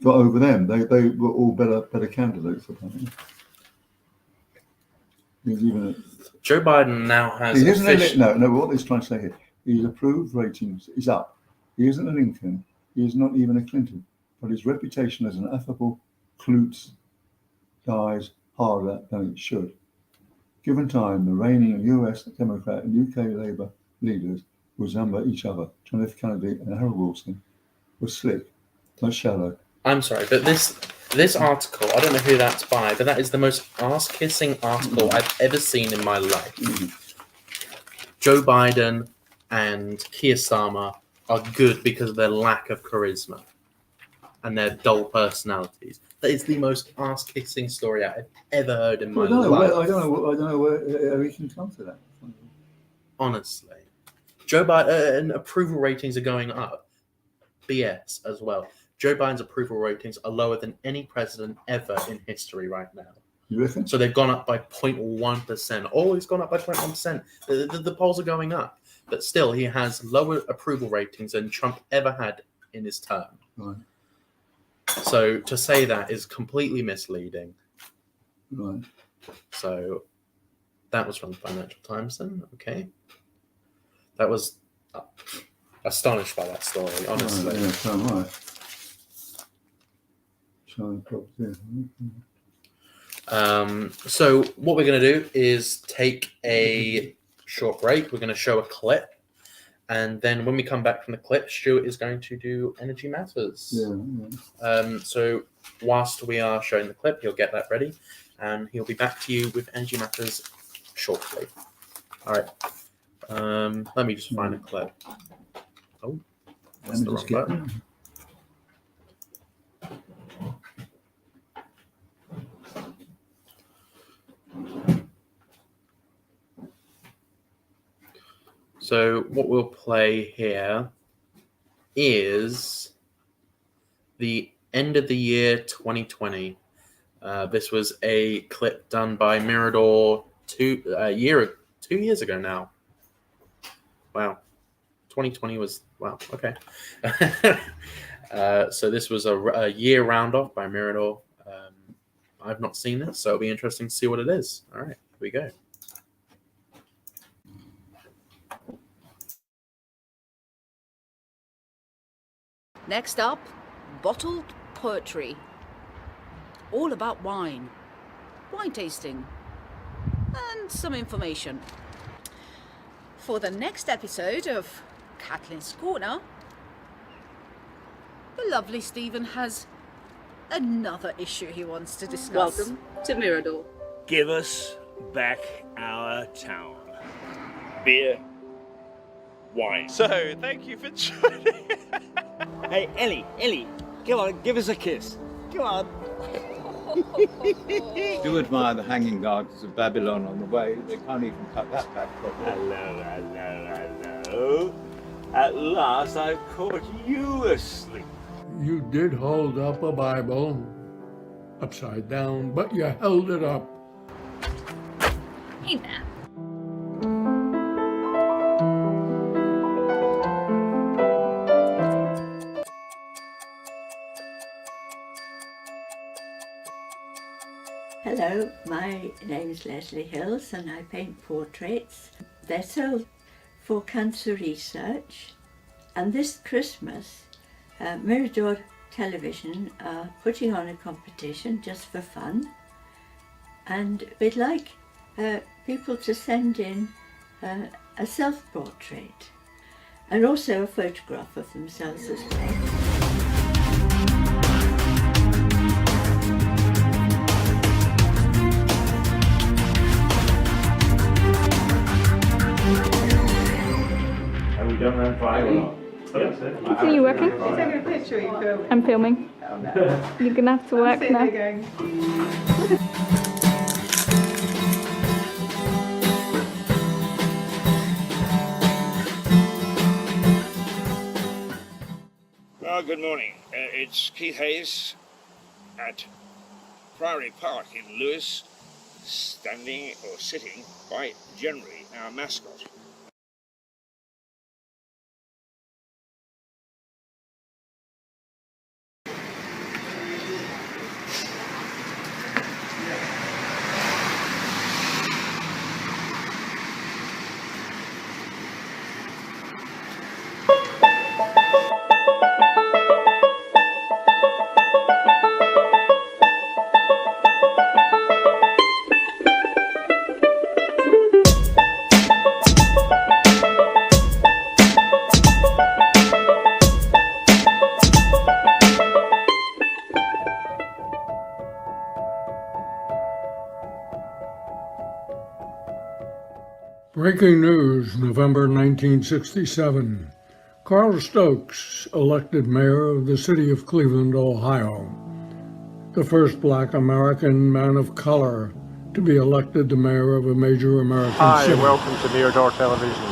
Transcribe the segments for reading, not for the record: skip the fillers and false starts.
got over them. They were all better candidates, apparently. He's even Joe Biden now has no. What he's trying to say here, his approved ratings is up. He isn't a Lincoln. He is not even a Clinton. But his reputation as an affable klutz dies harder than it should. Given time, the reigning US Democrat and UK Labour leaders resemble each other. John F. Kennedy and Harold Wilson were slick, but shallow. I'm sorry, but this article, I don't know who that's by, but that is the most ass-kissing article I've ever seen in my life. Joe Biden and Keir Starmer are good because of their lack of charisma and their dull personalities. That is the most ass-kissing story I've ever heard in my life. I don't know where we can come to that. Honestly. Joe Biden approval ratings are going up. BS as well. Joe Biden's approval ratings are lower than any president ever in history right now. You reckon? So they've gone up by 0.1%. Oh, he's gone up by 0.1%. The polls are going up. But still, he has lower approval ratings than Trump ever had in his term. Right. So to say that is completely misleading. Right. So that was from the Financial Times then. Okay. That was astonished by that story, honestly. Yeah, so am I. So what we're going to do is take a short break. We're going to show a clip. And then when we come back from the clip, Stuart is going to do Energy Matters. Yeah. So whilst we are showing the clip, he'll get that ready. And he'll be back to you with Energy Matters shortly. All right. Let me just find a clip. Oh, that's the wrong button. So what we'll play here is the end of the year 2020. This was a clip done by Mirador 2 years ago now. Wow. 2020 was, wow, okay. So this was a year roundoff by Mirador. I've not seen this, so it'll be interesting to see what it is. All right, here we go. Next up, bottled poetry. All about wine tasting, and some information. For the next episode of Kathleen's Corner, the lovely Stephen has another issue he wants to discuss. Welcome to Mirador. Give us back our town. Beer, wine. So, thank you for joining. Hey, Ellie, come on, give us a kiss. Come on. Do admire the hanging gardens of Babylon on the way. They can't even cut that back properly. Hello. At last I've caught you asleep. You did hold up a Bible upside down, but you held it up. Hey there. Hello, my name is Leslie Hills and I paint portraits. They're sold for cancer research, and this Christmas Mirador Television are putting on a competition just for fun, and we'd like people to send in a self-portrait and also a photograph of themselves as well. Don't know if I will. Are you working? You're taking a picture, are you filming? I'm filming. Oh, no. You're going to have to work now. Going. Well, good morning. It's Keith Hayes at Priory Park in Lewes, standing or sitting by Generally, our mascot. Breaking news, November 1967. Carl Stokes elected mayor of the city of Cleveland, Ohio. The first black American man of color to be elected the mayor of a major American city. Hi, welcome to Mirador Television.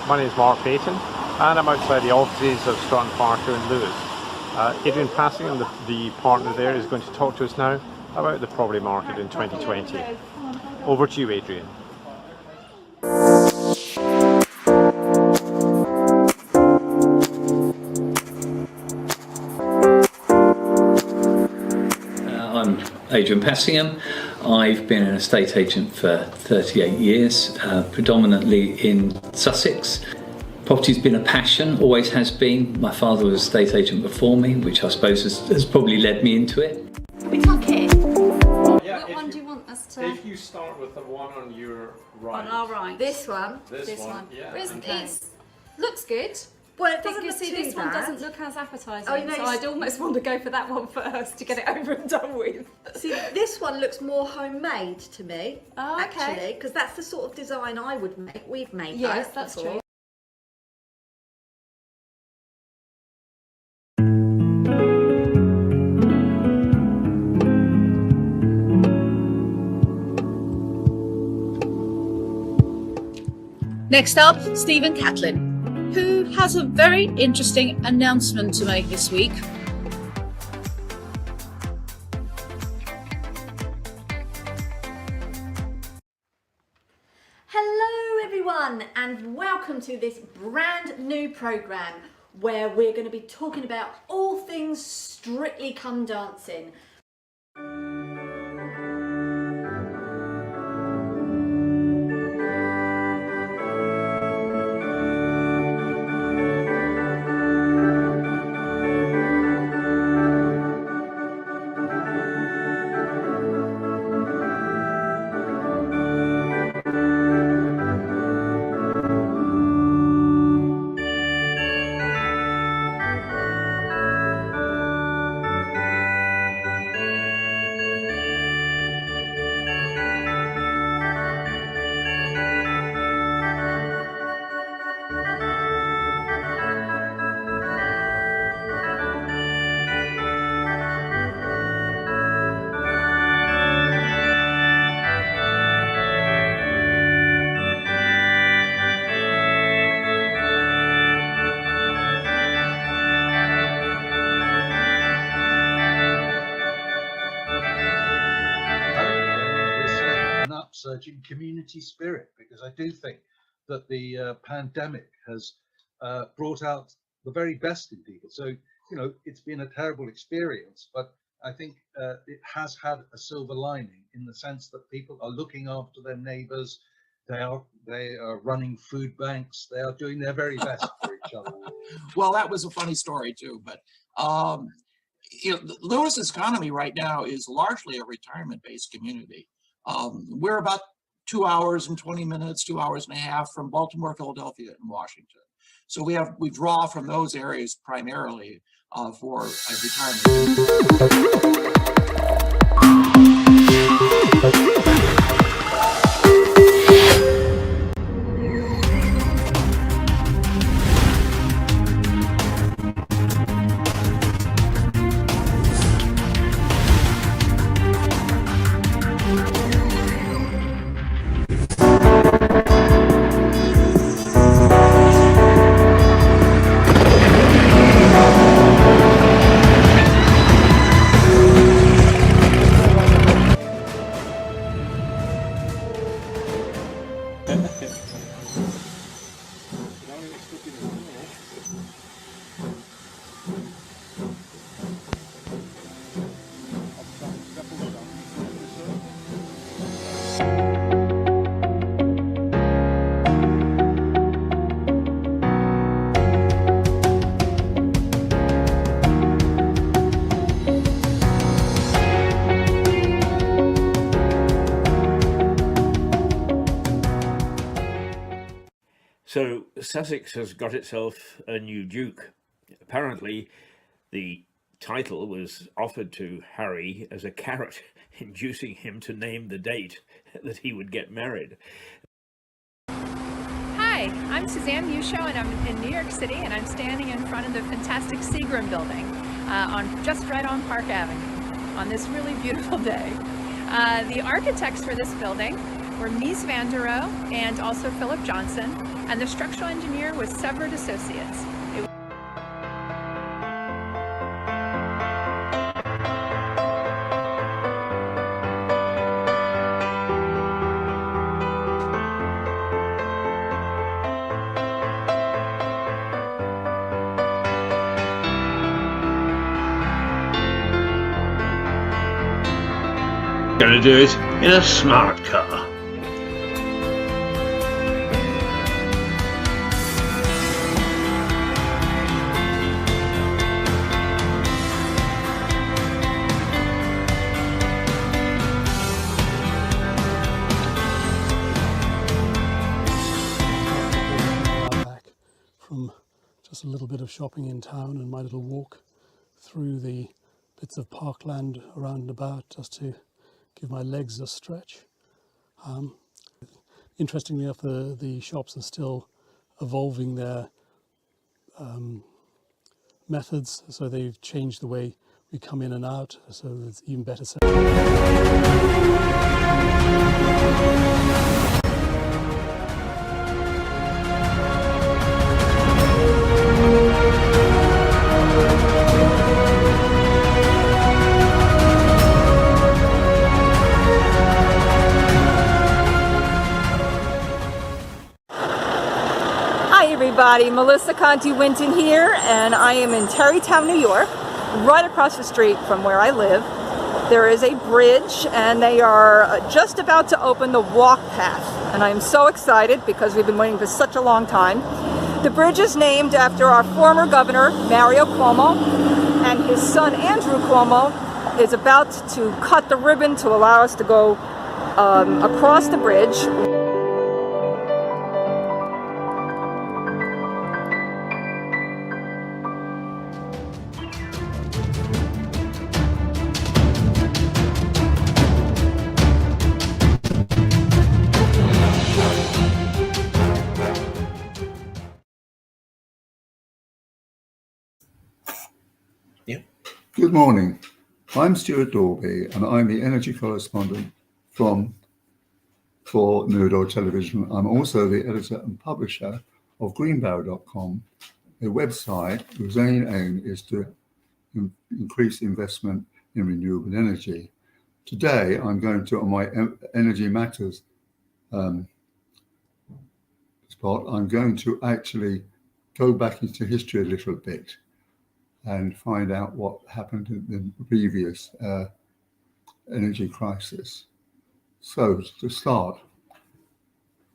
My name is Mark Payton, and I'm outside the offices of Stratton Parker and Lewis. Adrian Passingham, the partner there, is going to talk to us now about the property market in 2020. Over to you, Adrian. I'm Adrian Passingham. I've been an estate agent for 38 years, predominantly in Sussex. Property's been a passion, always has been. My father was an estate agent before me, which I suppose has probably led me into it. We tuck it. Yeah, What one do you want us to? If you start with the one on your right. On our right. This one. This one. Yeah. It's looks good. Well, it But doesn't you look see, too this bad. one doesn't look as appetising, Oh, you know, so it's- I'd almost want to go for that one first to get it over and done with. See, this one looks more homemade to me, Oh, okay. actually, because that's the sort of design I would make. We've made Yes, those that's before. true. Next up, Stephen Catlin, who has a very interesting announcement to make this week. Hello everyone and welcome to this brand new programme where we're going to be talking about all things Strictly Come Dancing. An upsurge in community spirit, because I do think that the pandemic has brought out the very best in people. So, you know, it's been a terrible experience, but I think it has had a silver lining in the sense that people are looking after their neighbours. They are running food banks. They are doing their very best for each other. Well, that was a funny story too, but you know, Lewis's economy right now is largely a retirement-based community. We're about 2 hours and 20 minutes, 2 hours and a half from Baltimore, Philadelphia, and Washington. So we draw from those areas primarily for retirement. So Sussex has got itself a new duke. Apparently, the title was offered to Harry as a carrot, inducing him to name the date that he would get married. I'm Suzanne Musho, and I'm in New York City, and I'm standing in front of the fantastic Seagram building just right on Park Avenue on this really beautiful day. The architects for this building were Mies van der Rohe and also Philip Johnson, and the structural engineer was Severed Associates. Gonna do it in a smart car. Back from just a little bit of shopping in town and my little walk through the bits of parkland around and about just to give my legs a stretch. Interestingly enough, the shops are still evolving their methods, so they've changed the way we come in and out, so it's even better. Everybody, Melissa Conti Winton here, and I am in Tarrytown, New York, right across the street from where I live. There is a bridge, and they are just about to open the walk path, and I'm so excited because we've been waiting for such a long time. The bridge is named after our former governor, Mario Cuomo, and his son, Andrew Cuomo, is about to cut the ribbon to allow us to go across the bridge. Good morning. I'm Stuart Dorby, and I'm the energy correspondent for Mirador Television. I'm also the editor and publisher of greenbarrow.com, a website whose aim is to increase investment in renewable energy. Today, I'm going to, on my Energy Matters spot, I'm going to actually go back into history a little bit and find out what happened in the previous energy crisis. So to start,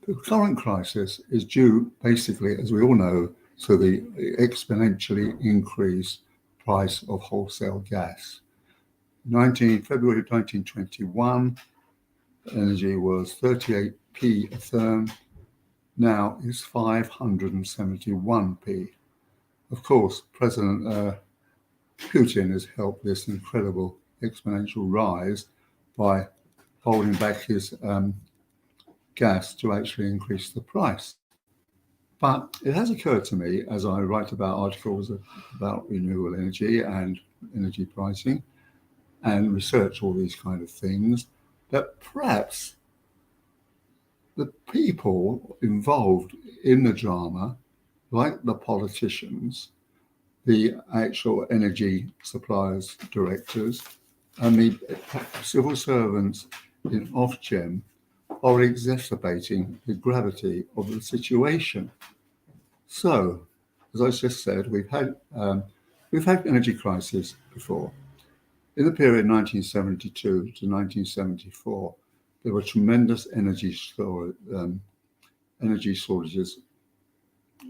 the current crisis is due basically, as we all know, to the exponentially increased price of wholesale gas. February 1921, energy was 38p a therm, now is 571p. Of course, President Putin has helped this incredible exponential rise by holding back his gas to actually increase the price. But it has occurred to me, as I write about articles about renewable energy and energy pricing and research all these kind of things, that perhaps the people involved in the drama, like the politicians, the actual energy suppliers, directors, and the civil servants in Ofgem are exacerbating the gravity of the situation. So, as I just said, we've had energy crises before. In the period 1972 to 1974, there were tremendous energy shortages,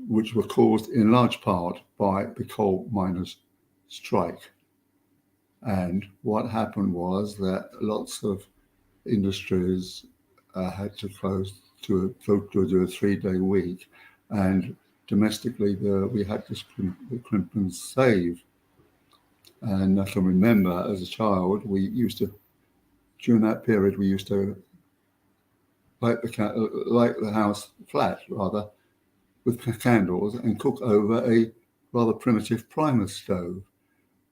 which were caused in large part by the coal miners' strike. And what happened was that lots of industries had to close to do a 3-day week, and domestically we had this crimp save. And I can remember as a child, during that period, we used to light the house flat rather, with candles and cook over a rather primitive primus stove.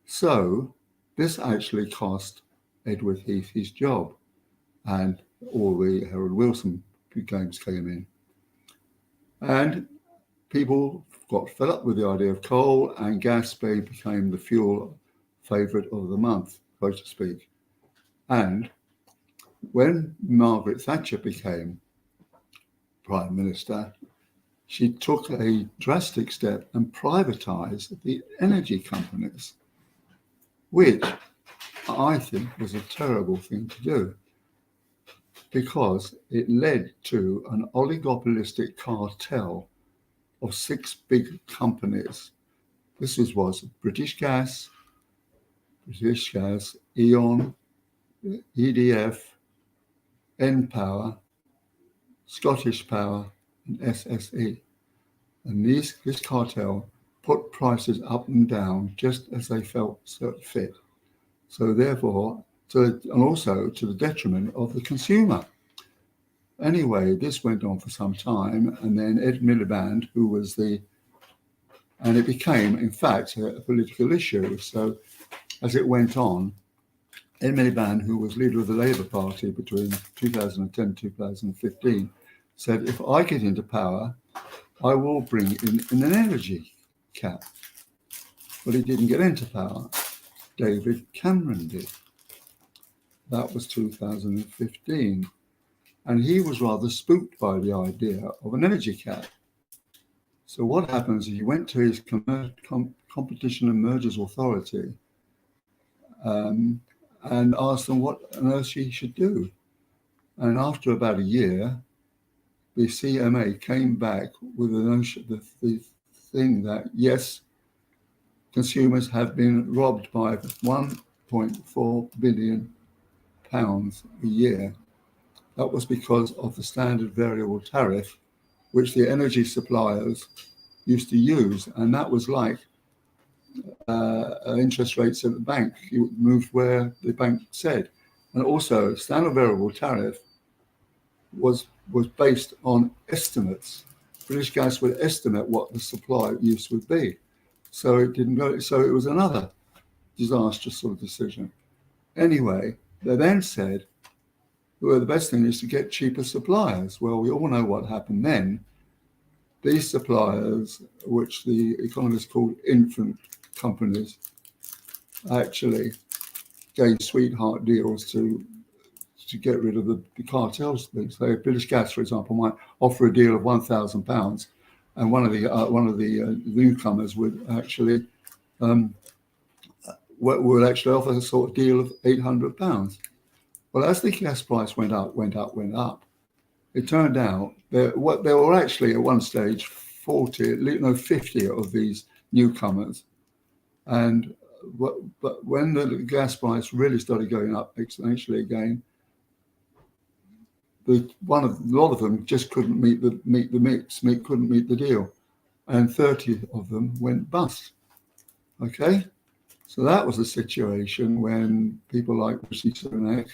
So this actually cost Edward Heath his job, and all the Harold Wilson games came in. And people got fed up with the idea of coal, and gas became the fuel favourite of the month, so to speak. And when Margaret Thatcher became Prime Minister, she took a drastic step and privatised the energy companies, which I think was a terrible thing to do, because it led to an oligopolistic cartel of 6 big companies. This was British Gas, E.ON, EDF, Npower, Scottish Power, and SSE. And this cartel put prices up and down just as they felt fit. So therefore, and also to the detriment of the consumer. Anyway, this went on for some time, and then Ed Miliband, who was and it became, in fact, a political issue. So as it went on, Ed Miliband, who was leader of the Labour Party between 2010 and 2015, said, if I get into power, I will bring in an energy cap. But he didn't get into power. David Cameron did. That was 2015. And he was rather spooked by the idea of an energy cap. So what happens is he went to his Competition and Mergers Authority and asked them what on earth he should do. And after about a year, the CMA came back with the thing that, yes, consumers have been robbed by £1.4 billion a year. That was because of the standard variable tariff, which the energy suppliers used to use. And that was like interest rates at the bank. You moved where the bank said. And also, standard variable tariff was based on estimates. British Gas would estimate what the supply use would be. So it didn't go. So it was another disastrous sort of decision. Anyway, they then said, well, the best thing is to get cheaper suppliers. Well, we all know what happened then. These suppliers, which the economists called infant companies, actually gave sweetheart deals to get rid of the cartels. So British Gas, for example, might offer a deal of £1,000, and one of the newcomers would actually offer a sort of deal of £800. Well, as the gas price went up, it turned out there were actually at one stage 50 of these newcomers, but when the gas price really started going up exponentially again, a lot of them just couldn't meet the deal, and 30 of them went bust. Okay. So that was the situation when people like Rishi Sunak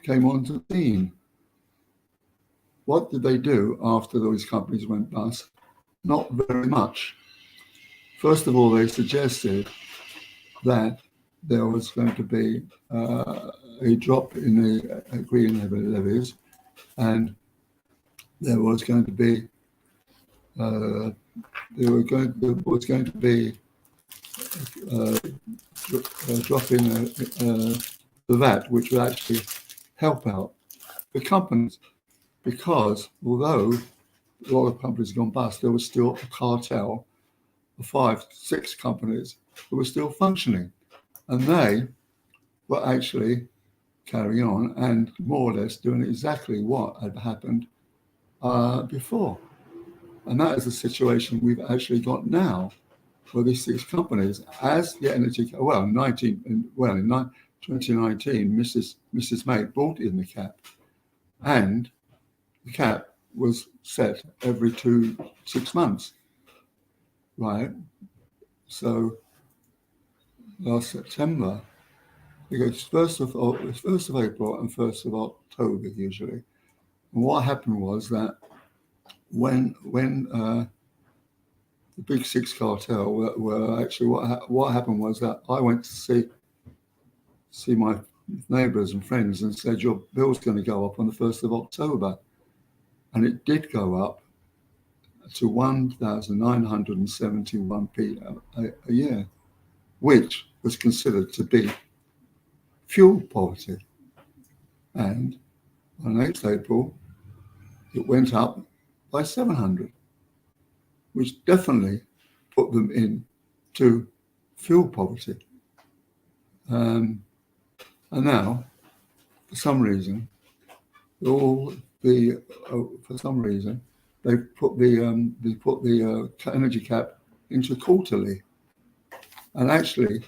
came onto the scene. What did they do after those companies went bust? Not very much. First of all, they suggested that there was going to be a drop in the green levies, and there was going to be a drop in the VAT, which would actually help out the companies, because although a lot of companies had gone bust, there was still a cartel of 5-6 companies that were still functioning, and they were actually carrying on and more or less doing exactly what had happened before. And that is the situation we've actually got now for these 6 companies. As the energy, in 2019, Mrs. May brought in the cap, and the cap was set every 6 months, right? So last September, it goes 1st of April and 1st of October usually. And what happened was that when the Big Six cartel were actually what happened was that I went to see my neighbours and friends and said, your bill's going to go up on the 1st of October. And it did go up to 1,971p a year, which was considered to be fuel poverty. And on 8th April, it went up by 700, which definitely put them into fuel poverty. And now, for some reason, they put the energy cap into quarterly, and actually, the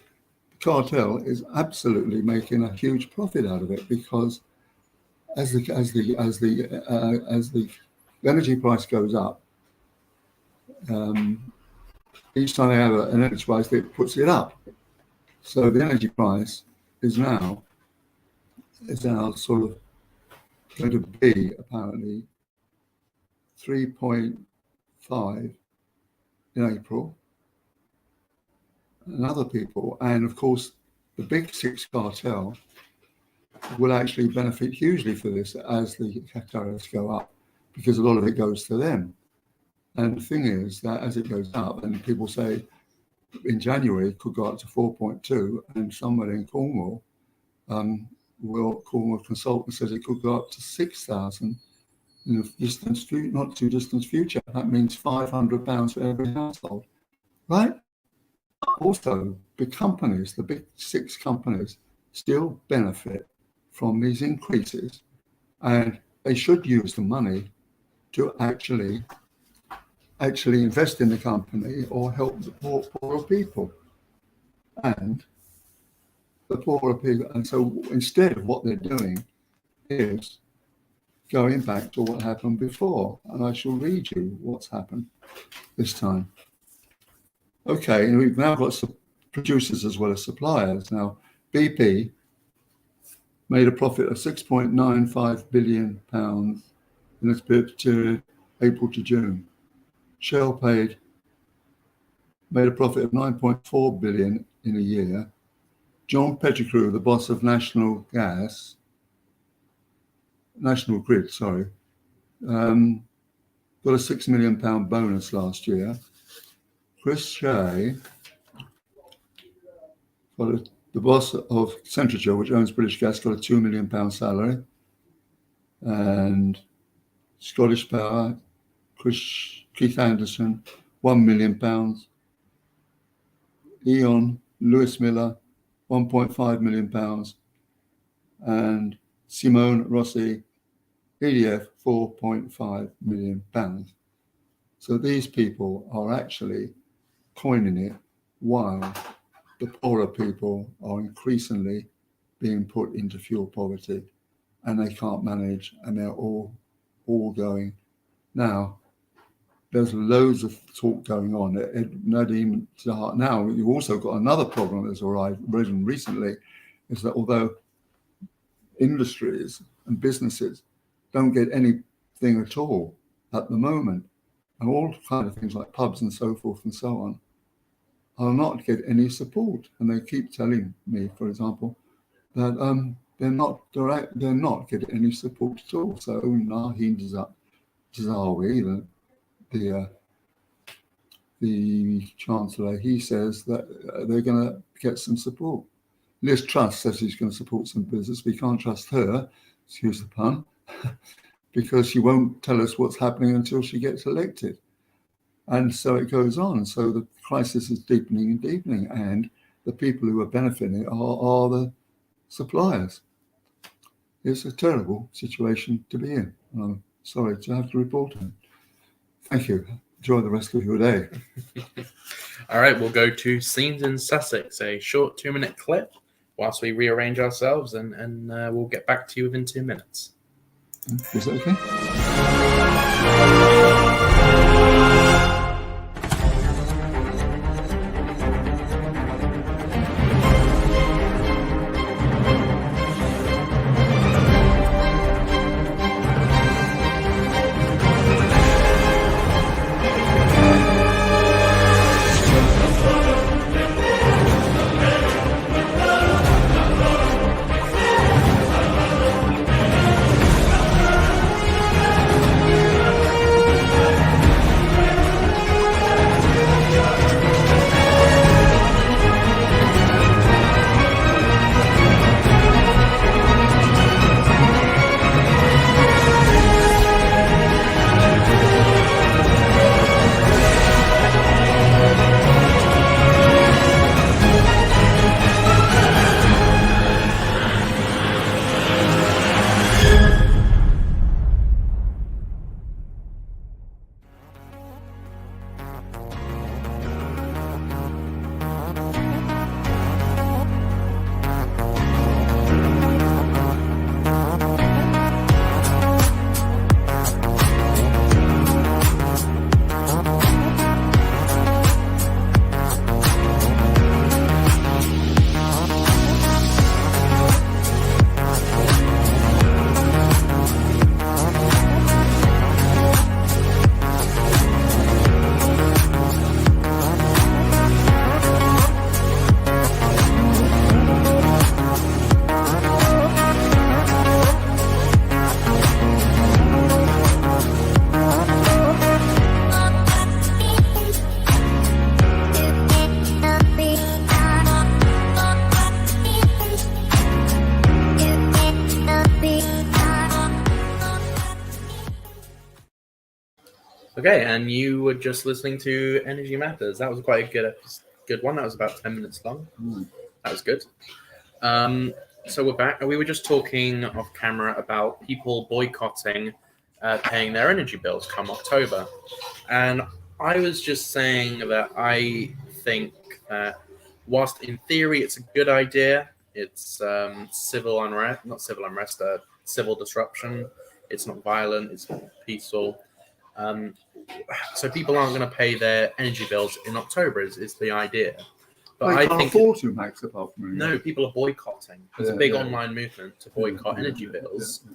cartel is absolutely making a huge profit out of it, because as the energy price goes up, each time they have an energy price, it puts it up. So the energy price is now sort of going to be apparently 3.5 in April, and other people, and of course the Big Six cartel will actually benefit hugely for this as the tariffs go up, because a lot of it goes to them. And the thing is that as it goes up, and people say in January it could go up to 4.2, and somewhere in Cornwall, Cornwall consultant says it could go up to 6,000 in the not too distant future. That means £500 for every household, right? Also, the companies, the Big Six companies, still benefit from these increases, and they should use the money to actually invest in the company or help the poorer people. And the poorer people, and so instead of what they're doing is going back to what happened before, and I shall read you what's happened this time. Okay, and we've now got some producers as well as suppliers. Now, BP made a profit of £6.95 billion in its period April to June. Shell made a profit of £9.4 billion in a year. John Pettigrew, the boss of National Grid, got a £6 million bonus last year. Chris Shea, the boss of Centrica, which owns British Gas, got a £2 million salary. And Scottish Power, Keith Anderson, £1 million. E.ON, Lewis Miller, £1.5 million. And Simone Rossi, EDF, £4.5 million. So these people are actually coining it while the poorer people are increasingly being put into fuel poverty, and they can't manage, and they're all going. Now, there's loads of talk going on. Nadeem Zahar. Now, you've also got another problem that's arisen recently, is that although industries and businesses don't get anything at all at the moment, and all kind of things like pubs and so forth and so on, are not get any support. And they keep telling me, for example, that they're not getting any support at all. So Nadeem Zahawi, the Chancellor, he says that they're going to get some support. Liz Truss says she's going to support some business. We can't trust her, excuse the pun, because she won't tell us what's happening until she gets elected. And so it goes on. So the crisis is deepening and deepening, and the people who are benefiting are the suppliers. It's a terrible situation to be in. I'm sorry to have to report on it. Thank you. Enjoy the rest of your day. All right, we'll go to Scenes in Sussex, a short 2-minute clip whilst we rearrange ourselves, and we'll get back to you within 2 minutes. Is that okay? Okay, and you were just listening to Energy Matters. That was quite a good one. That was about 10 minutes long. That was good. So we're back. We were just talking off camera about people boycotting paying their energy bills come October. And I was just saying that I think that whilst in theory it's a good idea, it's civil disruption. It's not violent, it's peaceful. So people aren't going to pay their energy bills in October is the idea. But they I can't think afford to, Max, apart from no, people are boycotting. There's a big online movement to boycott energy bills.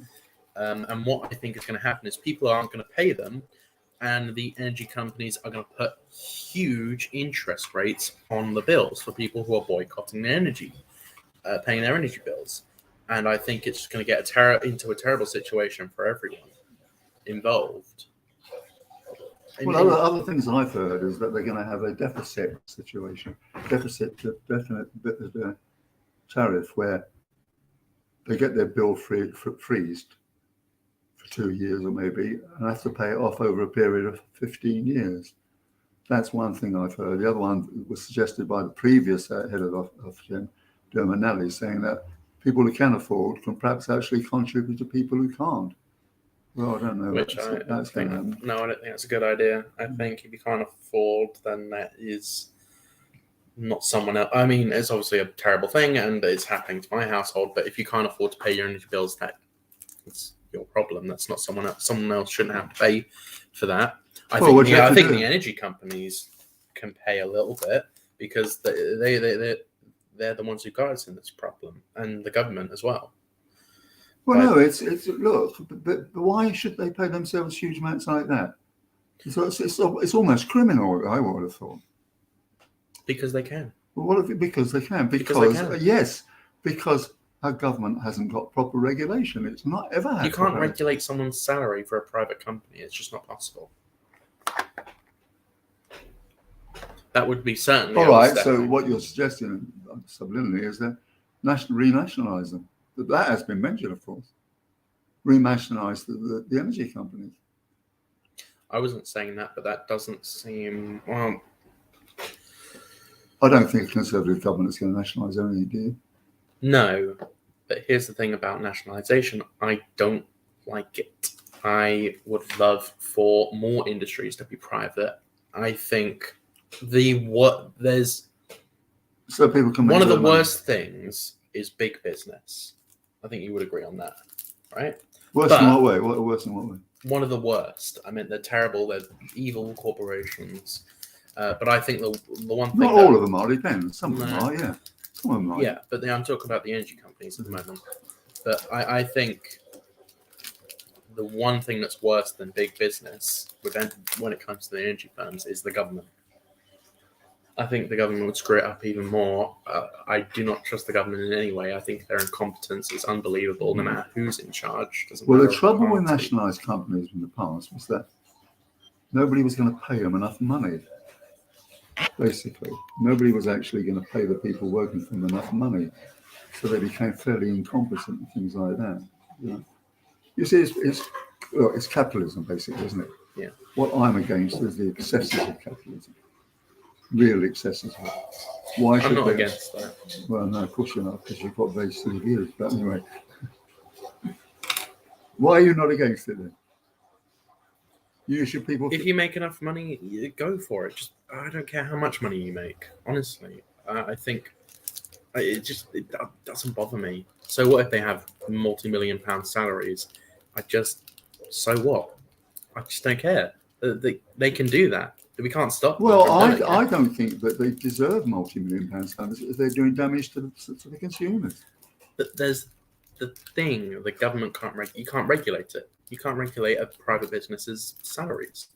And what I think is going to happen is people aren't going to pay them, and the energy companies are going to put huge interest rates on the bills for people who are boycotting their energy, paying their energy bills. And I think it's going to get into a terrible situation for everyone involved. Well, other things I've heard is that they're going to have a deficit situation, deficit tariff, where they get their bill freezed for 2 years or maybe, and have to pay it off over a period of 15 years. That's one thing I've heard. The other one was suggested by the previous head of Ofgem, Dermot Nally, saying that people who can afford can perhaps actually contribute to people who can't. Well, I don't know. Which I don't think that's a good idea. I think if you can't afford, then that is not someone else. I mean, it's obviously a terrible thing, and it's happening to my household. But if you can't afford to pay your energy bills, that's your problem. That's not someone else. Someone else shouldn't have to pay for that. I think the energy companies can pay a little bit because they're the ones who got us in this problem, and the government as well. Well, no, it's look, but why should they pay themselves huge amounts like that? It's almost criminal, I would have thought. Because they can. Well, because they can. Because yes, because our government hasn't got proper regulation. It's not ever had. You can't regulate someone's salary for a private company. It's just not possible. That would be certainly. All right. So what you're suggesting subliminally is that renationalise them. That has been mentioned, of course. Renationalise the energy companies. I wasn't saying that, but that doesn't seem. Well, I don't think a Conservative government is going to nationalise energy, do you? No, but here's the thing about nationalisation. I don't like it. I would love for more industries to be private. I think there's. So people can. One of the worst things is big business. I think you would agree on that, right? Worse in what way? Worse in what way? One of the worst. I mean, they're terrible. They're evil corporations. But I think the one thing. Not all of them are. Depends. Some of them are. Yeah. Some of them are. Yeah, but I'm talking about the energy companies at the moment. But I think the one thing that's worse than big business when it comes to the energy firms is the government. I think the government would screw it up even more. I do not trust the government in any way. I think their incompetence is unbelievable, no matter who's in charge. Well, the trouble with nationalised companies in the past was that nobody was going to pay them enough money. Basically, nobody was actually going to pay the people working for them enough money, so they became fairly incompetent and things like that. You see, it's capitalism, basically, isn't it? Yeah. What I'm against is the excesses of capitalism. Real excesses. Why should I'm not they? against that. Well, no, of course you're not, because you've got very silly views. But anyway, why are you not against it then? If you make enough money, you go for it. Just I don't care how much money you make. Honestly, I think it doesn't bother me. So what if they have multi-million-pound salaries? So what? I just don't care. They can do that. We can't stop them. Well, I don't think that they deserve multi-million-pound salaries if they're doing damage to the consumers. But there's the thing: the government can't you can't regulate it. You can't regulate a private business's salaries.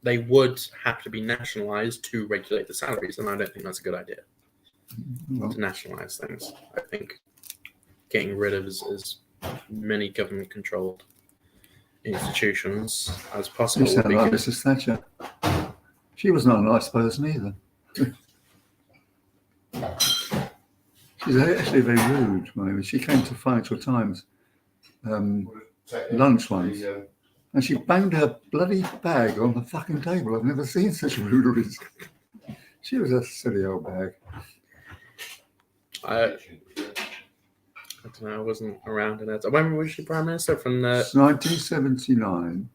They would have to be nationalised to regulate the salaries, and I don't think that's a good idea. To nationalise things, I think getting rid of as many government-controlled institutions as possible. You sound like Mrs. Thatcher. She was not a nice person either. She's actually very rude. She came to Financial Times lunch once, And she banged her bloody bag on the fucking table. I've never seen such ruderies. She was a silly old bag. I don't know. I wasn't around in that. When was she prime minister? From the 1979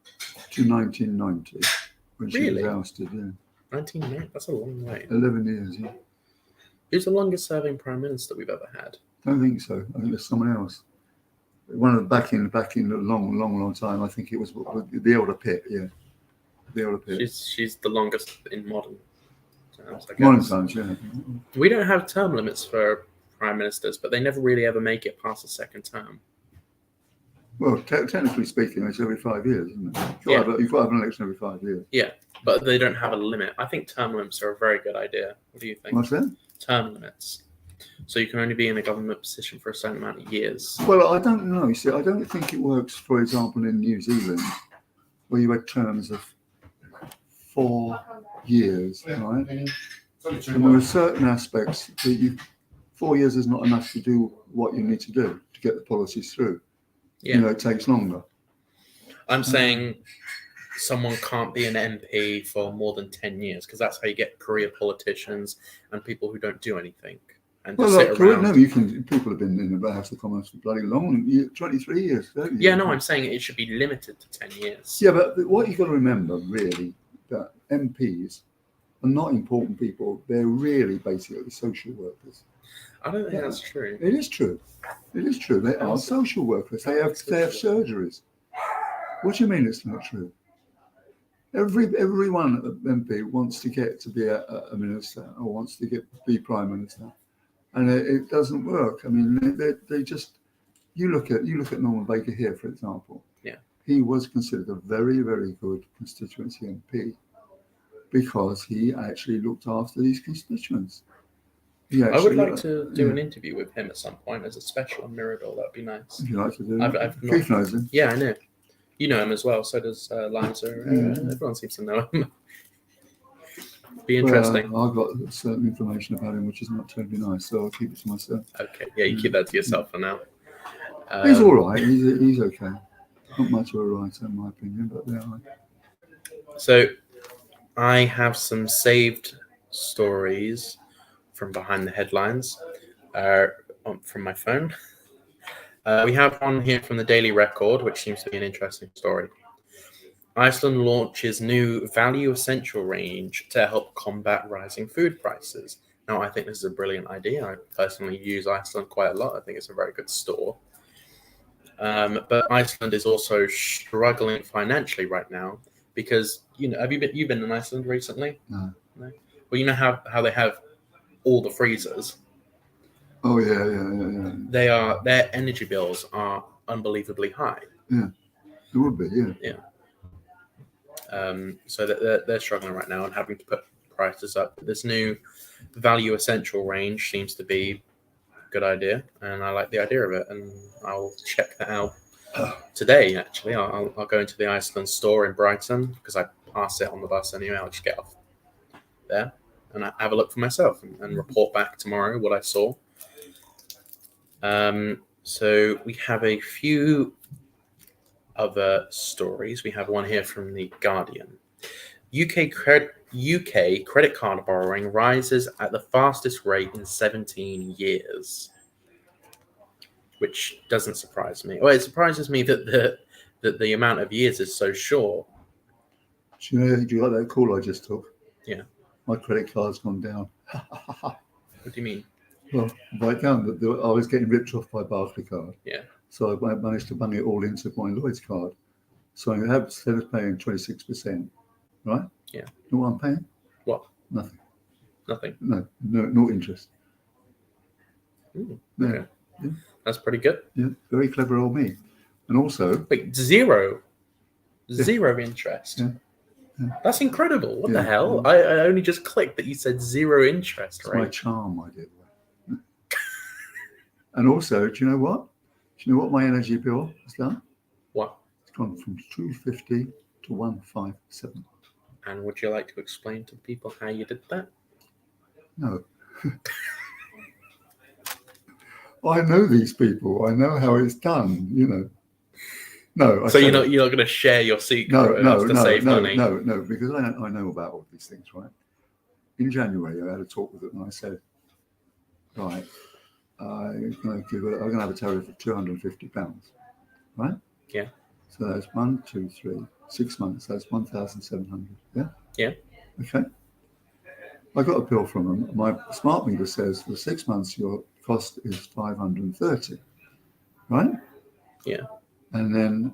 to 1990, when she Really? was ousted. Yeah, 1990. That's a long way. 11 years. Yeah. Who's the longest serving prime minister we've ever had? Don't think so. I think there's someone else. One of the back in a long time. I think it was the elder Pitt. Yeah, the elder Pitt. She's the longest in modern times. I guess. Modern times, yeah. We don't have term limits for prime ministers, but they never really ever make it past the second term. Well, technically speaking, it's every 5 years, isn't it? Yeah. You've got to have an election every 5 years. Yeah, but they don't have a limit. I think term limits are a very good idea. What do you think? What's that? Term limits. So you can only be in a government position for a certain amount of years. Well, I don't know. You see, I don't think it works, for example, in New Zealand, where you had terms of 4 years, right? And there are certain aspects that 4 years is not enough to do what you need to do to get the policies through. Yeah. You know, it takes longer. I'm saying someone can't be an MP for more than 10 years because that's how you get career politicians and people who don't do anything and Well, just sit around. no, you can. People have been in the House of Commons for bloody long, 23 years. 30 years. Yeah, no, I'm saying it should be limited to 10 years. Yeah, but what you've got to remember, really, that MPs are not important people. They're really basically social workers. I don't think that's true. It is true. It is true. They are social workers. They have surgeries. What do you mean it's not true? Everyone at the MP wants to get to be a minister or wants to be prime minister, and it doesn't work. I mean, they just. You look at Norman Baker here, for example. Yeah. He was considered a very, very good constituency MP because he actually looked after these constituents. I would like to do an interview with him at some point as a special on Mirador. That'd be nice. If you like to do I've not- Keith knows him. Yeah, I know. You know him as well. So does Liza. Everyone seems to know him. Be interesting. Well, I've got certain information about him which is not terribly nice, so I'll keep it to myself. Okay. Yeah, you keep that to yourself for now. He's all right. He's okay. Not much of a writer, in my opinion, but they're all right. So I have some saved stories from behind the headlines from my phone. We have one here from the Daily Record, which seems to be an interesting story. Iceland launches new value essential range to help combat rising food prices. Now, I think this is a brilliant idea. I personally use Iceland quite a lot. I think it's a very good store. But Iceland is also struggling financially right now because, you know, you've been in Iceland recently? No. Well, you know how they have all the freezers. Oh yeah. Their energy bills are unbelievably high. Yeah, it would be. Yeah. Yeah. So they're struggling right now and having to put prices up. This new value essential range seems to be a good idea, and I like the idea of it. And I'll check that out today. Actually, I'll go into the Iceland store in Brighton because I pass it on the bus anyway. I'll just get off there and I have a look for myself and report back tomorrow what I saw. So we have a few other stories. We have one here from The Guardian. UK credit card borrowing rises at the fastest rate in 17 years, which doesn't surprise me. Well, it surprises me that the amount of years is so short. Do you like that call I just took? Yeah. My credit card's gone down. What do you mean? Well, right down. I was getting ripped off by Barclaycard. Yeah. So I managed to bung it all into my Lloyd's card. So instead of paying 26%, right? Yeah. You know what I'm paying? What? Nothing. Nothing. No interest. Ooh, Yeah. okay. Yeah. That's pretty good. Yeah, very clever old me. And also... Wait, zero Yeah. interest? Yeah. That's incredible. What Yeah. the hell? I only just clicked that you said zero interest, It's my right? charm, my dear boy. And also, do you know what? Do you know what my energy bill has done? What? It's gone from 250 to 157. And would you like to explain to people how you did that? No. I know these people. I know how it's done, you know. No. So you're not going to share your secret to save money? No, because I know about all these things, right? In January, I had a talk with them, and I said, right, I'm going to have a tariff of £250, right? Yeah. So that's 1, 2, 3, 6 months. That's 1,700. Yeah. Yeah. Okay. I got a bill from them. My smart meter says for 6 months your cost is 530, right? Yeah. And then,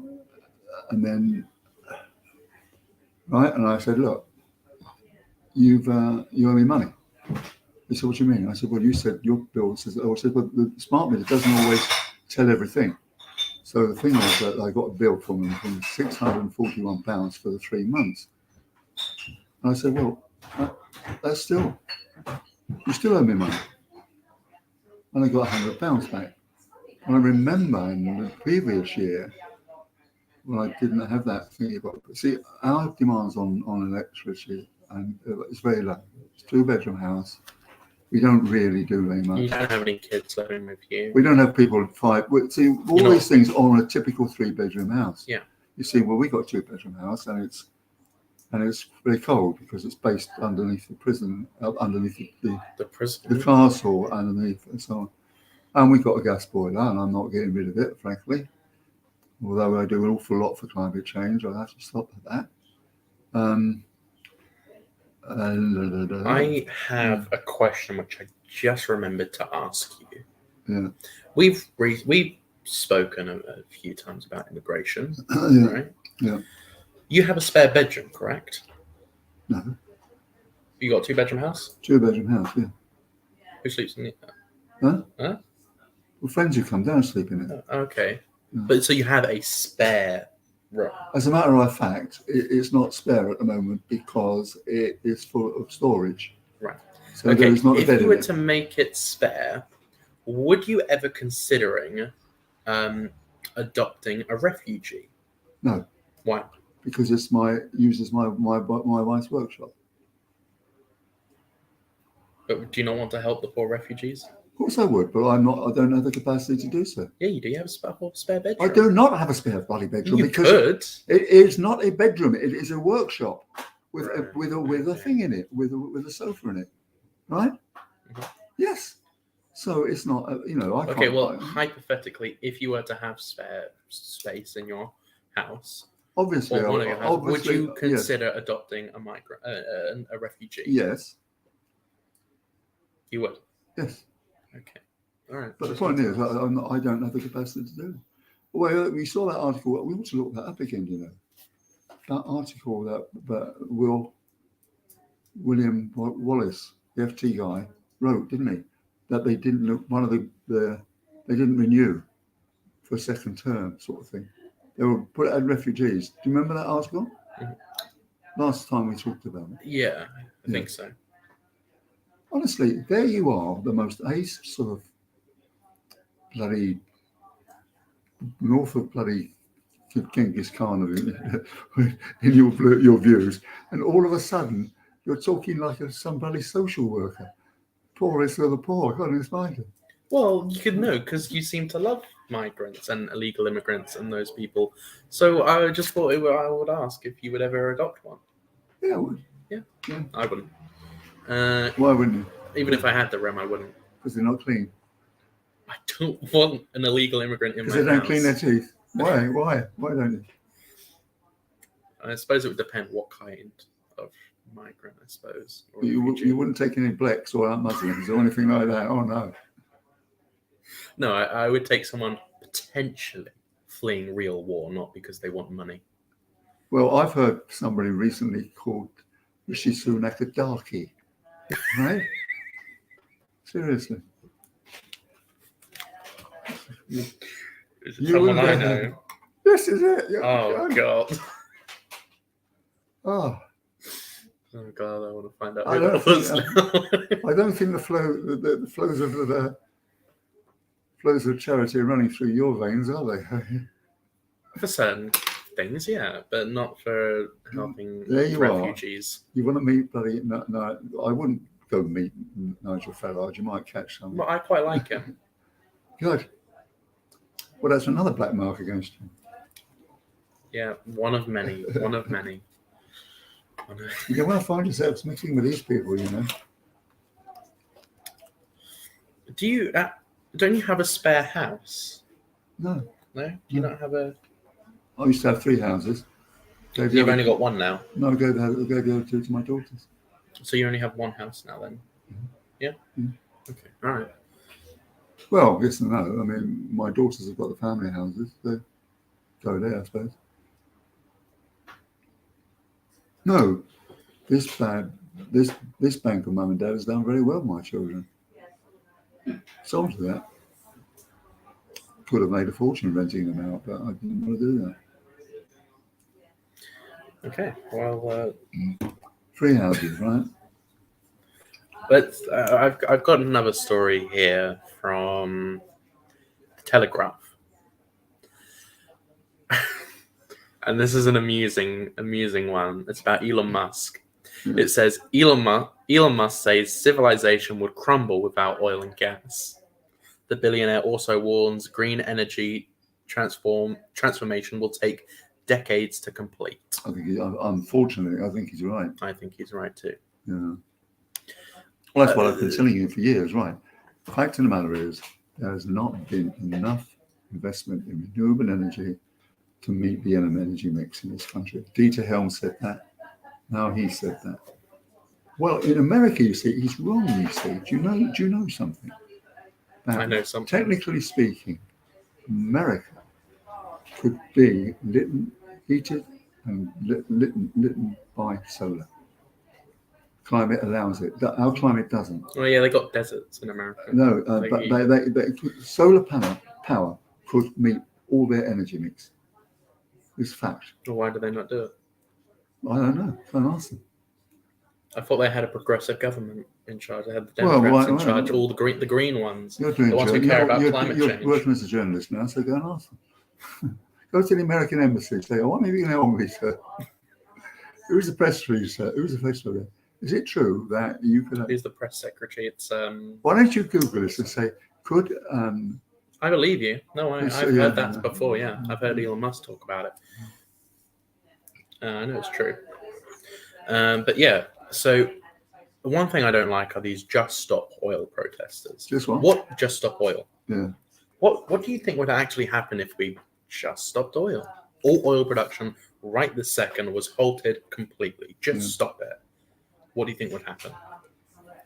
right? And I said, look, you owe me money. He said, what do you mean? I said, well, you said your bill says, I said, but the smart meter doesn't always tell everything. So the thing was that I got a bill from them from £641 for the 3 months. And I said, well, that's still, you still owe me money. And I got £100 back. And I remember in the previous year, when I didn't have that thing, but see, our demands on electricity, and it's very low. It's a 2-bedroom house. We don't really do very much. You don't have any kids living with you. We don't have people at 5. See, all these things are on a typical 3-bedroom house. Yeah. You see, well, we got a 2-bedroom house, and it's very cold because it's based underneath the prison, underneath the prison, the castle underneath, and so on. And we've got a gas boiler, and I'm not getting rid of it, frankly. Although I do an awful lot for climate change, I have to stop at that. I have a question which I just remembered to ask you. Yeah. We've spoken a few times about immigration, Yeah. right? Yeah. You have a spare bedroom, correct? No. You got a 2-bedroom house? 2-bedroom house, yeah. Who sleeps in it? Huh? Huh? Well, friends who come down sleep in it. Okay. But so you have a spare room? As a matter of fact, it's not spare at the moment because it is full of storage. Right. So okay. there is not a If bed you in were it. to make it spare, would you ever considering adopting a refugee? No. Why? Because it's uses my wife's workshop. But do you not want to help the poor refugees? Of course I would, but I don't have the capacity to do so. Yeah, you do. You have a spare bedroom. I do not have a spare bloody bedroom You because could. it is not a bedroom. It is a workshop with a thing in it, with a sofa in it, right? Mm-hmm. Yes. So it's not, I Okay, can't. well, hypothetically, if you were to have spare space in your house, Obviously, or one of your house, would obviously, you yes. consider adopting a migrant, a refugee? Yes. You would. Yes. Okay. All right. But the point is, I don't have the capacity to do it. Well, we saw that article. We ought to look that up again, That article that William Wallace, the FT guy, wrote, didn't he? That they didn't look, they didn't renew for a second term, sort of thing. They were put out refugees. Do you remember that article? Mm-hmm. Last time we talked about it. Yeah, I think so. Honestly, there you are, the most sort of bloody north of bloody Genghis Khan in your views, and all of a sudden you're talking like some bloody social worker, poorest of the poor. God, it's mighty. Well, you could know because you seem to love migrants and illegal immigrants and those people. So I just thought I would ask if you would ever adopt one. Yeah, I would. Yeah. I wouldn't. Why wouldn't you? Even if I had the room, I wouldn't. Because they're not clean. I don't want an illegal immigrant in my house. Because they don't clean their teeth. Why? Why don't you? I suppose it would depend what kind of migrant, I suppose. Or You wouldn't take any blacks or Muslims or anything like that. Oh, no. No, I would take someone potentially fleeing real war, not because they want money. Well, I've heard somebody recently called Rishi Sunak a darkie. Right? Seriously. Is it someone I know? This is it. Oh, God. Oh. Oh, God, I want to find out I who don't that was think, now. I don't think the flows of charity are running through your veins, are they? For certain things, yeah, but not for helping There you refugees. You want to meet bloody... No, I wouldn't go meet Nigel Farage. You might catch some. But I quite like him. Good. Well, that's another black mark against him. Yeah, one of many. One of many. You want to find yourself mixing with these people, you know. Do you? Don't you have a spare house? No. No. Do you not have a? I used to have 3 houses. You've only got one now. No, I gave the other 2 to my daughters. So you only have one house now, then? Yeah. Okay. All right. Well, yes and no. I mean, my daughters have got the family houses. They go there, I suppose. No, this bank of mum and dad has done very well, my children. Sold to that. Could have made a fortune renting them out, but I didn't want to do that. Okay. Well. 3 houses, right? But I've got another story here from the Telegraph. And this is an amusing one. It's about Elon Musk. It says Elon Musk says civilization would crumble without oil and gas. The billionaire also warns green energy transformation will take decades to complete. I think, unfortunately, I think he's right. I think he's right too. Yeah. Well, that's what I've been telling you for years, right? The fact of the matter is, there has not been enough investment in renewable energy to meet the energy mix in this country. Dieter Helm said that. Now he said that. Well, in America, you see, he's wrong. You see, do you know something? I know something. Technically speaking, America could be heated and lit by solar. Climate allows it. Our climate doesn't. Well, yeah, they got deserts in America. No, but solar power could meet all their energy mix. It's fact. Well, why do they not do it? I don't know. Can't ask them. I thought they had a progressive government in charge. They had the Democrats in charge, all the green ones, the ones who care about climate change. You're working as a journalist now, so go and ask them. Go to the American embassy. Say, "Oh, maybe you can help me, sir." Who's the press release, sir? Who's the press release? Is it true that you could? Who's the press secretary? It's. Why don't you Google this and say, could? I believe you. No, I've heard that before. Yeah, I've heard Elon Musk talk about it. I know it's true. But yeah, so the one thing I don't like are these Just Stop Oil protesters. Just what? What Just Stop Oil? Yeah. What do you think would actually happen if we just stopped oil? All oil production right this second was halted completely. Just stop it. What do you think would happen?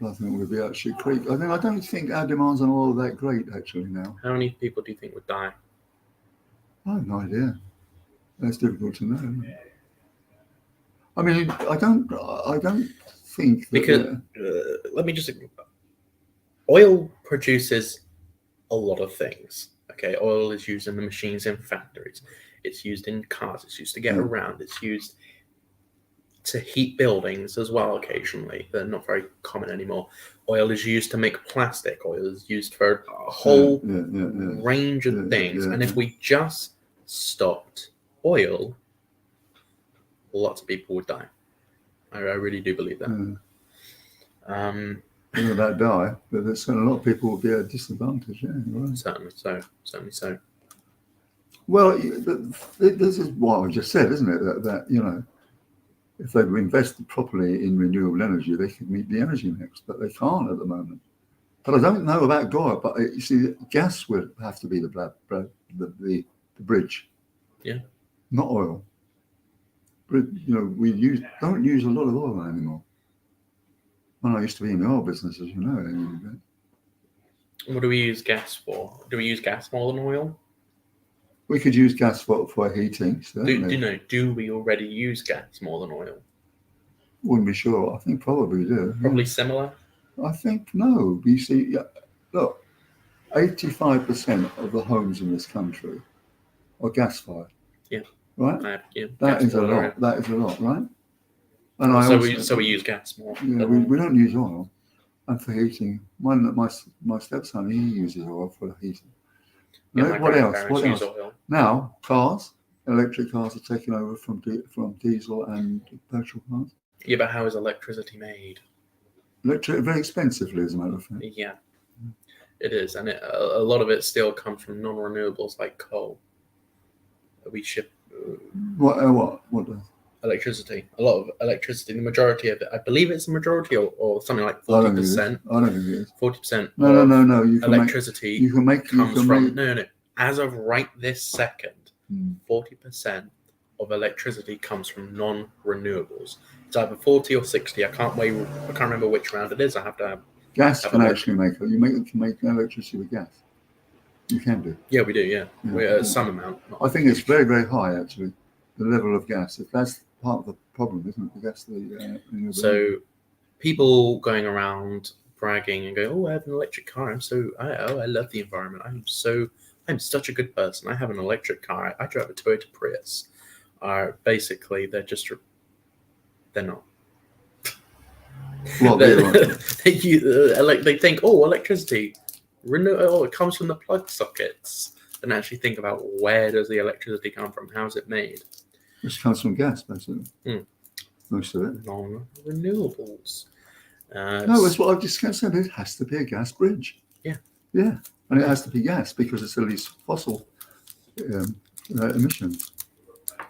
I think we'd be at shit creek. I don't think our demands on oil are that great actually now. How many people do you think would die? I have no idea. That's difficult to know. I mean, I don't think that because let me just. Oil produces a lot of things. Okay, oil is used in the machines in factories. It's used in cars. It's used to get around. It's used to heat buildings as well occasionally. They're not very common anymore. Oil is used to make plastic. Oil is used for a whole range of things. And if we just stopped oil, lots of people would die. I really do believe that. About die, but there's a lot of people will be at a disadvantage. Yeah, right. Certainly so. Well, this is what I just said, isn't it? That you know, if they were invested properly in renewable energy, they could meet the energy mix, but they can't at the moment. But I don't know about Goa. But you see, gas would have to be the bridge. Yeah. Not oil. You know, we don't use a lot of oil anymore. When I used to be in the oil business, as you know. What do we use gas for? Do we use gas more than oil? We could use gas for heating. Do we already use gas more than oil? Wouldn't be sure. I think probably do. Probably similar. I think no. You see, look, 85% of the homes in this country are gas-fired. Yeah. Right. That is a lot. Area. That is a lot, right? And so we use gas more. Yeah, we don't use oil, and for heating, my stepson, he uses oil for heating. Yeah, What else? Oil. Now cars, electric cars are taking over from diesel and petrol cars. Yeah, but how is electricity made? Very expensively, as a matter of fact. Yeah, it is, and a lot of it still comes from non-renewables like coal. We ship What does? Electricity. A lot of electricity. The majority of it, I believe it's a majority, or something like I don't think it is. 40%. I don't think it is. 40%. No. You can electricity you can make. comes from no. As of right this second, 40% of electricity comes from non-renewables. It's either 40 or 60. I can't remember which round it is. I have to have. Gas have can a look. actually make. You can make electricity with gas. You can do. Yeah, we do. Yeah, we're some amount. I think it's very, very high actually. The level of gas. If that's part of the problem, isn't it? The gas. Renewable So, energy. people going around bragging and going, "Oh, I have an electric car. I love the environment. I'm such a good person. I have an electric car. I drive a Toyota Prius." Basically, they're not. Well, they think, "Oh, electricity, it comes from the plug sockets," and actually think about where does the electricity come from? How's it made? Which comes from gas, basically. Most of it. Non-renewables. No, that's what I've just said. It has to be a gas bridge. Yeah. Yeah, and it has to be gas because it's the least fossil emissions.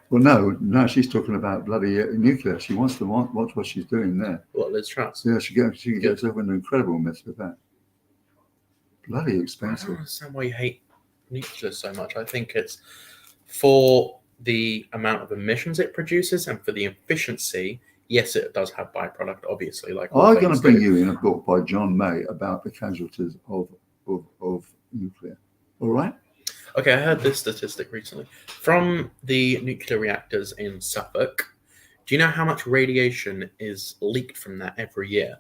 Well, no, she's talking about bloody nuclear. She wants to watch what she's doing there. What, Liz Truss? Yeah, she can get herself into an incredible mess with that. Bloody I don't expensive. understand why you hate nuclear so much. I think it's for the amount of emissions it produces and for the efficiency. Yes, it does have byproduct, obviously. Like all I'm going things to bring do. you in a book by John May about the casualties of nuclear. All right? Okay, I heard this statistic recently. From the nuclear reactors in Suffolk, do you know how much radiation is leaked from that every year?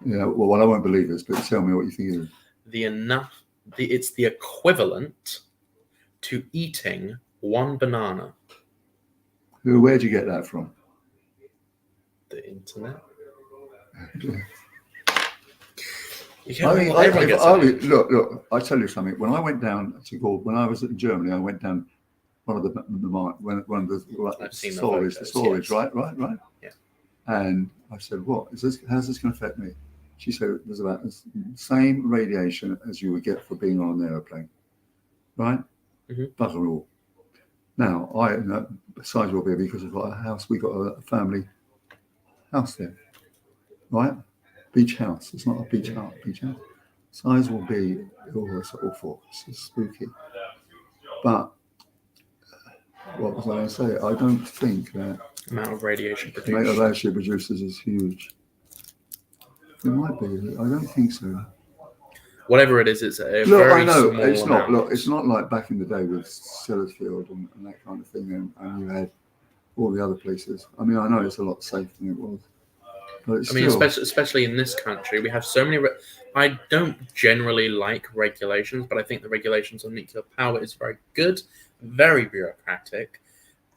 Yeah, well, I won't believe this, but tell me what you think it is. It's the equivalent to eating one banana. Where'd you get that from? The internet. Look, I tell you something. When I went down to Gordon, when I was in Germany, I went down one of the storage, right? Yeah. And I said, how's this going to affect me? She said, there's about the same radiation as you would get for being on an aeroplane, right? Bugger all. Now, besides will be because we've got a house, we've got a family house there, right? Beach house. It's not a beach house. Beach house. Size will be it's awful. It's spooky. But what was I going to say? I don't think that amount of radiation the amount of radiation produces is huge. It might be. I don't think so. Whatever it is, it's a Look, very I know small it's amount. not. Look, it's not like back in the day with Sellersfield and that kind of thing, and you had all the other places. I mean, I know it's a lot safer than it was. I mean, especially in this country, we have so many. I don't generally like regulations, but I think the regulations on nuclear power is very good, very bureaucratic,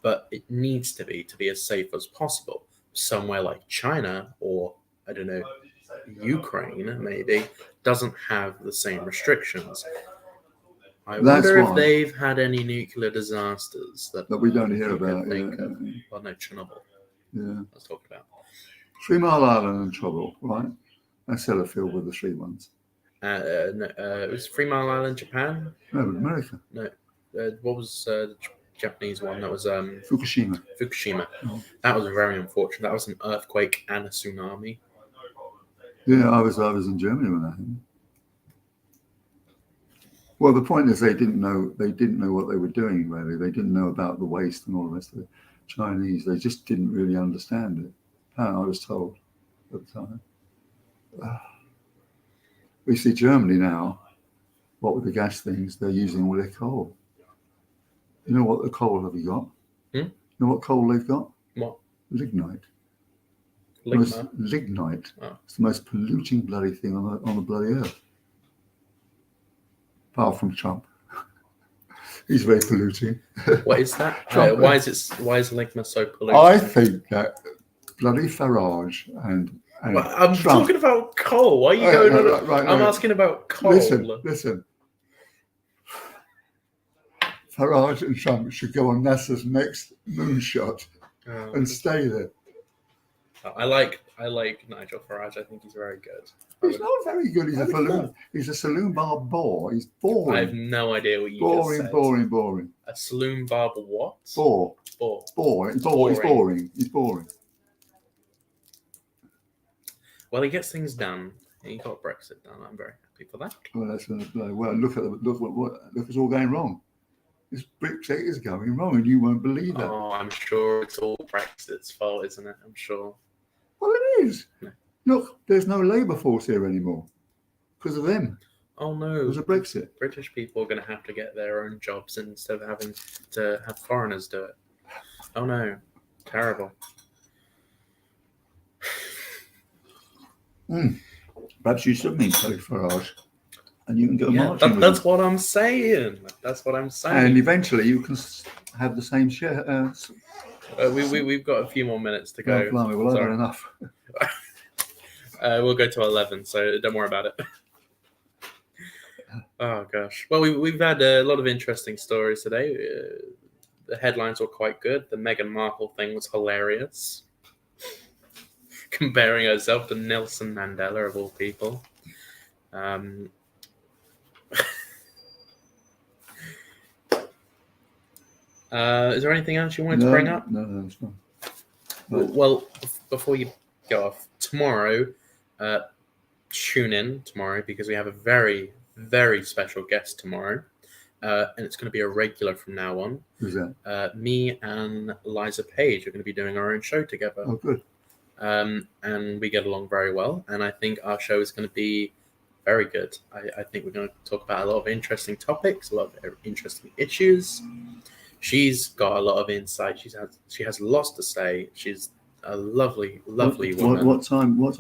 but it needs to be as safe as possible. Somewhere like China or I don't know, Ukraine maybe doesn't have the same restrictions. I wonder if they've had any nuclear disasters that we don't hear about. Well, no, Chernobyl. Yeah. Let's talk about. 3 Mile Island and Trouble, right? And Sellafield were the 3 ones. No, it was 3 Mile Island, Japan. No, America. No, what was the Japanese one? That was Fukushima. Fukushima. Oh. That was very unfortunate. That was an earthquake and a tsunami. Yeah, I was in Germany when that happened. Well, the point is they didn't know what they were doing. Really, they didn't know about the waste and all the rest of it. Chinese, they just didn't really understand it. I was told at the time. We see Germany now, what with the gas things, they're using all their coal. You know what the coal have you got? You know what coal they've got? What? Lignite. Lignite. Oh. It's the most polluting bloody thing on the bloody earth. Apart from Trump. He's very polluting. What is that? Why is lignite so polluting? I think that bloody Farage and I'm Trump. talking about coal. Why are you going on? Right, I'm asking about coal. Listen. Farage and Trump should go on NASA's next moonshot and stay there. I like Nigel Farage. I think he's very good. He's not very good. He's a saloon bar bore. He's boring. I have no idea what you just said. Boring. A saloon bar what? Bore. Bore. It's boring. It's boring. Well, he gets things done. He got Brexit done. I'm very happy for that. Well, that's well. Look what's all going wrong. This Brexit is going wrong, and you won't believe that. Oh, I'm sure it's all Brexit's fault, isn't it? I'm sure. Well, it is. No. Look, there's no labour force here anymore because of them. Oh no! Because of Brexit. British people are going to have to get their own jobs instead of having to have foreigners do it. Oh no! Terrible. Perhaps you should meet Tony Farage, and you can go Yeah, marching with that's him. what I'm saying. That's what I'm saying. And eventually you can have the same share. We've got a few more minutes to go. Oh, blimey, well, I've had Sorry. enough. We'll go to 11, so don't worry about it. Oh gosh. Well, we've had a lot of interesting stories today. The headlines were quite good. The Meghan Markle thing was hilarious. Comparing herself to Nelson Mandela of all people. Is there anything else you wanted to bring up? No, it's not. Well, before you go off, tomorrow, tune in tomorrow because we have a very, very special guest tomorrow. And it's going to be a regular from now on. Who's that? Me and Liza Page are going to be doing our own show together. Oh, good. And we get along very well. And I think our show is going to be very good. I think we're going to talk about a lot of interesting topics, a lot of interesting issues. She's got a lot of insight. She has lots to say. She's a lovely, lovely woman. What time is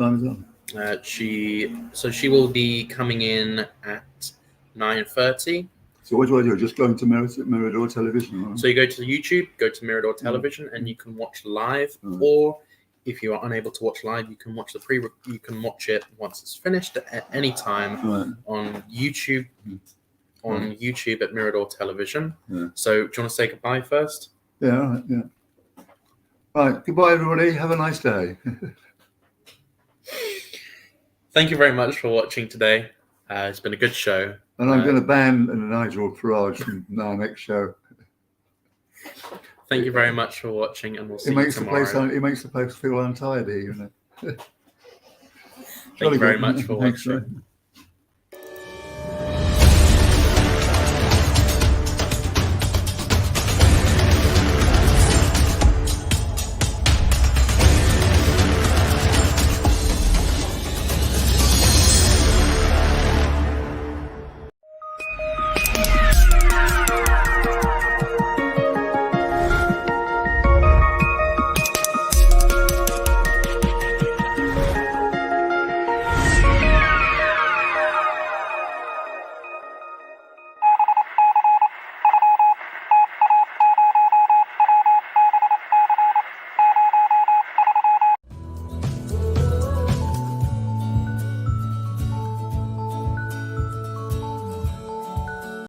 that? She will be coming in at 9:30. So what do I do? Just go into Mirador Television? Right? So you go to YouTube, go to Mirador Television, and you can watch live. Or if you are unable to watch live, you can watch you can watch it once it's finished at any time on YouTube. On YouTube at Mirador Television. Yeah. So do you want to say goodbye first? Yeah, all right, yeah. Right, goodbye everybody. Have a nice day. Thank you very much for watching today. It's been a good show. And I'm going to ban Nigel Farage from our next show. Thank you very much for watching, and we'll see It makes you tomorrow. it makes the place feel untidy, you know. Thank you very much for Thanks, watching.